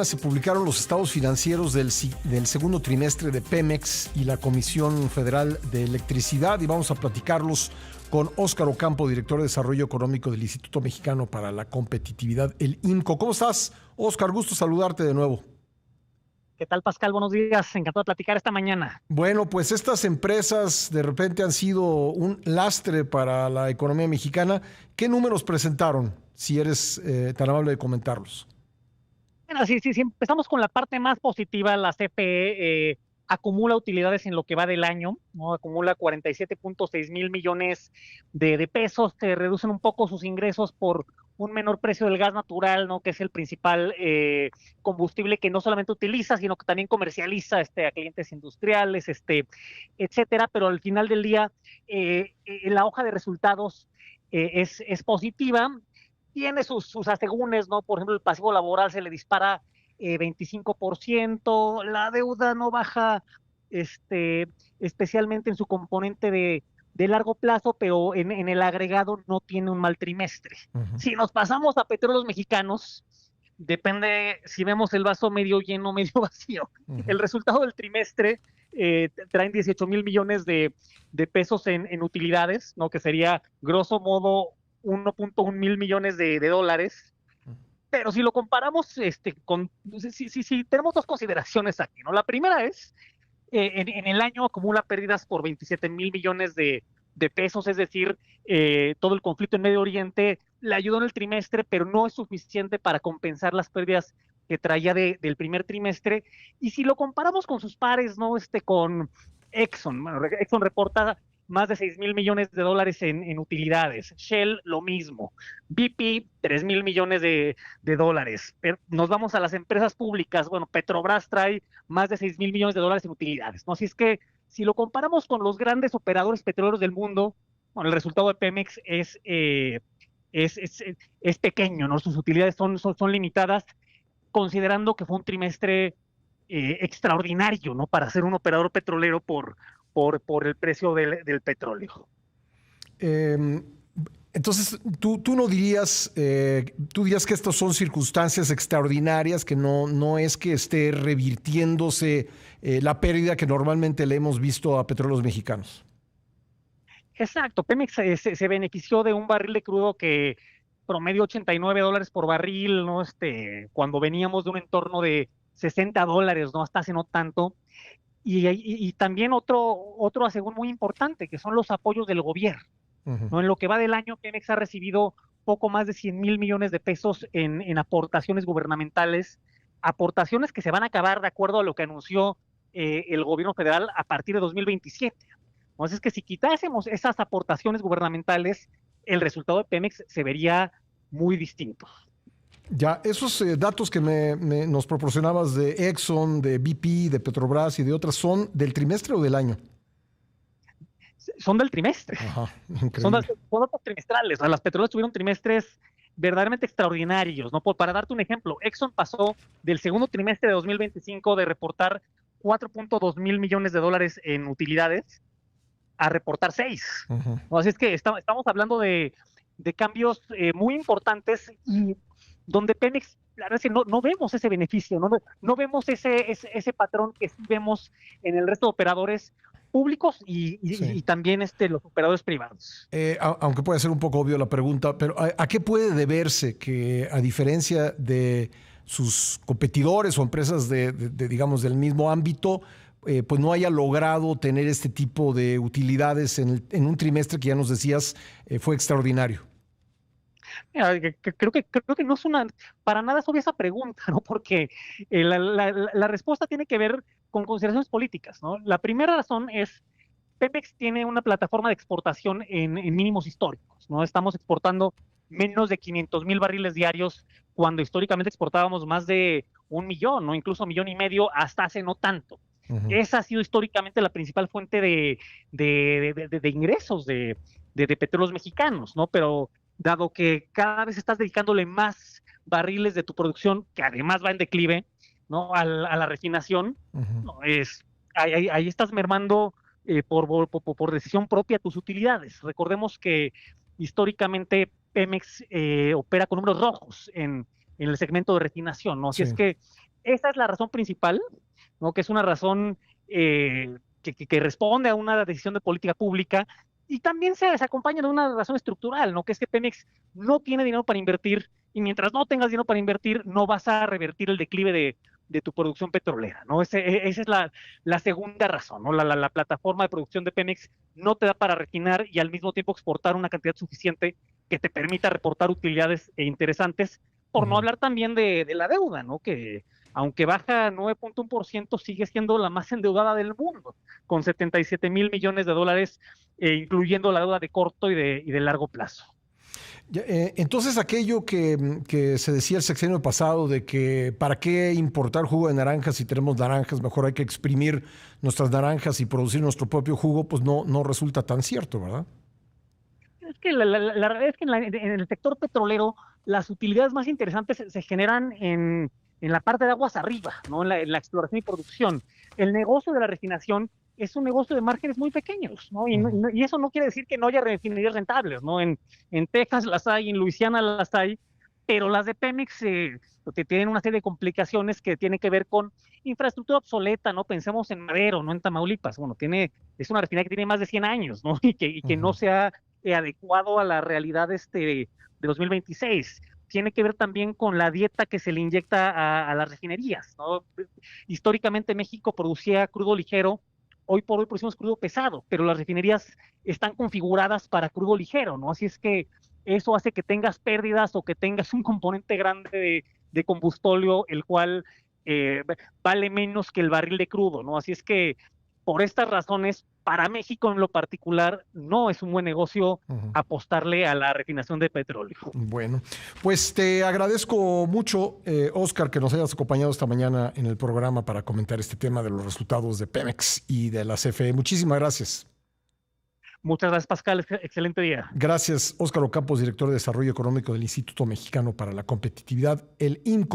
Se publicaron los estados financieros del segundo trimestre de Pemex y la Comisión Federal de Electricidad, y vamos a platicarlos con Óscar Ocampo, director de Desarrollo Económico del Instituto Mexicano para la Competitividad, el IMCO. ¿Cómo estás, Óscar? Gusto saludarte de nuevo. ¿Qué tal, Pascal? Buenos días. Encantado de platicar esta mañana. Bueno, pues estas empresas de repente han sido un lastre para la economía mexicana. ¿Qué números presentaron, si eres tan amable de comentarlos? Bueno, sí, empezamos con la parte más positiva. La CFE acumula utilidades en lo que va del año, ¿no? Acumula 47.6 mil millones de pesos. Se reducen un poco sus ingresos por un menor precio del gas natural, ¿no? Que es el principal combustible que no solamente utiliza, sino que también comercializa a clientes industriales, etcétera. Pero al final del día, la hoja de resultados es positiva. Tiene sus asegúnes, ¿no? Por ejemplo, el pasivo laboral se le dispara 25%, la deuda no baja, especialmente en su componente de largo plazo, pero en el agregado no tiene un mal trimestre. Uh-huh. Si nos pasamos a Petróleos Mexicanos, depende si vemos el vaso medio lleno o medio vacío. Uh-huh. El resultado del trimestre traen 18 mil millones de pesos en utilidades, ¿no? Que sería, grosso modo, 1.1 mil millones de dólares. Pero si lo comparamos si tenemos dos consideraciones aquí, ¿no? La primera es, en el año acumula pérdidas por 27 mil millones de pesos, es decir, todo el conflicto en Medio Oriente le ayudó en el trimestre, pero no es suficiente para compensar las pérdidas que traía del primer trimestre. Y si lo comparamos con sus pares, ¿no? Con Exxon, bueno, Exxon reporta más de 6 mil millones de dólares en utilidades. Shell, lo mismo. BP, 3 mil millones de dólares. Pero nos vamos a las empresas públicas. Bueno, Petrobras trae más de 6 mil millones de dólares en utilidades, ¿no? Así es que, si lo comparamos con los grandes operadores petroleros del mundo, bueno, el resultado de Pemex es pequeño, ¿no? Sus utilidades son limitadas, considerando que fue un trimestre extraordinario, ¿no? Para ser un operador petrolero por el precio del petróleo. Entonces, tú no dirías, tú dirías que estas son circunstancias extraordinarias, que no es que esté revirtiéndose la pérdida que normalmente le hemos visto a Petróleos Mexicanos. Exacto, Pemex se benefició de un barril de crudo que promedio $89 por barril, ¿no? Cuando veníamos de un entorno de $60, ¿no? Hasta hace no tanto. Y también otro asegún muy importante, que son los apoyos del gobierno. Uh-huh. ¿No? En lo que va del año, Pemex ha recibido poco más de 100 mil millones de pesos en aportaciones gubernamentales, aportaciones que se van a acabar, de acuerdo a lo que anunció el gobierno federal, a partir de 2027. Entonces, que si quitásemos esas aportaciones gubernamentales, el resultado de Pemex se vería muy distinto. Ya, esos datos que nos proporcionabas de Exxon, de BP, de Petrobras y de otras, ¿son del trimestre o del año? Son del trimestre. Ajá, son datos trimestrales. Las petroleras tuvieron trimestres verdaderamente extraordinarios, ¿no? Para darte un ejemplo, Exxon pasó del segundo trimestre de 2025 de reportar 4.2 mil millones de dólares en utilidades a reportar 6. Uh-huh. Así es que estamos hablando de cambios muy importantes, y donde Pemex, la verdad es que no vemos ese beneficio, no vemos ese patrón que sí vemos en el resto de operadores públicos y también los operadores privados. Aunque puede ser un poco obvio la pregunta, pero ¿a qué puede deberse que, a diferencia de sus competidores o empresas digamos, del mismo ámbito, pues no haya logrado tener este tipo de utilidades en un trimestre que ya nos decías fue extraordinario? Mira, creo que no es para nada es obvia esa pregunta, ¿no? Porque la respuesta tiene que ver con consideraciones políticas, ¿no? La primera razón es, Pemex tiene una plataforma de exportación en mínimos históricos, ¿no? Estamos exportando menos de 500 mil barriles diarios, cuando históricamente exportábamos más de 1 millón, ¿no? Incluso 1,5 millones hasta hace no tanto. Uh-huh. Esa ha sido históricamente la principal fuente de ingresos de Petróleos Mexicanos, ¿no? Pero dado que cada vez estás dedicándole más barriles de tu producción, que además va en declive, ¿no? a la refinación, uh-huh. ¿no? Ahí estás mermando por decisión propia tus utilidades. Recordemos que históricamente Pemex opera con números rojos en el segmento de refinación, ¿no? Así es que esa es la razón principal, ¿no? Que es una razón que responde a una decisión de política pública, y también se acompaña de una razón estructural, ¿no? Que es que Pemex no tiene dinero para invertir, y mientras no tengas dinero para invertir, no vas a revertir el declive de tu producción petrolera, ¿no? Esa es la segunda razón, ¿no? La plataforma de producción de Pemex no te da para refinar y al mismo tiempo exportar una cantidad suficiente que te permita reportar utilidades interesantes, por no hablar también de la deuda, ¿no? Que aunque baja 9.1%, sigue siendo la más endeudada del mundo, con 77,000 millones de dólares, incluyendo la deuda de corto y de largo plazo. Entonces, aquello que se decía el sexenio pasado de que para qué importar jugo de naranjas si tenemos naranjas, mejor hay que exprimir nuestras naranjas y producir nuestro propio jugo, pues no resulta tan cierto, ¿verdad? Es que la realidad es que en el sector petrolero las utilidades más interesantes se generan en la parte de aguas arriba, ¿no? En la exploración y producción. El negocio de la refinación es un negocio de márgenes muy pequeños, ¿no? Y eso no quiere decir que no haya refinerías rentables, ¿no? En Texas las hay, en Luisiana las hay, pero las de Pemex tienen una serie de complicaciones que tienen que ver con infraestructura obsoleta, ¿no? Pensemos en Madero, no en Tamaulipas. Bueno, es una refinería que tiene más de 100 años, ¿no? Y que no se ha adecuado a la realidad de 2026. Tiene que ver también con la dieta que se le inyecta a las refinerías, ¿no? Históricamente México producía crudo ligero, hoy por hoy producimos crudo pesado, pero las refinerías están configuradas para crudo ligero, ¿no? Así es que eso hace que tengas pérdidas o que tengas un componente grande de combustóleo, el cual vale menos que el barril de crudo, ¿no? Así es que por estas razones, para México en lo particular, no es un buen negocio apostarle a la refinación de petróleo. Bueno, pues te agradezco mucho, Oscar, que nos hayas acompañado esta mañana en el programa para comentar este tema de los resultados de Pemex y de la CFE. Muchísimas gracias. Muchas gracias, Pascal. Excelente día. Gracias, Óscar Ocampos, director de Desarrollo Económico del Instituto Mexicano para la Competitividad, el INCO.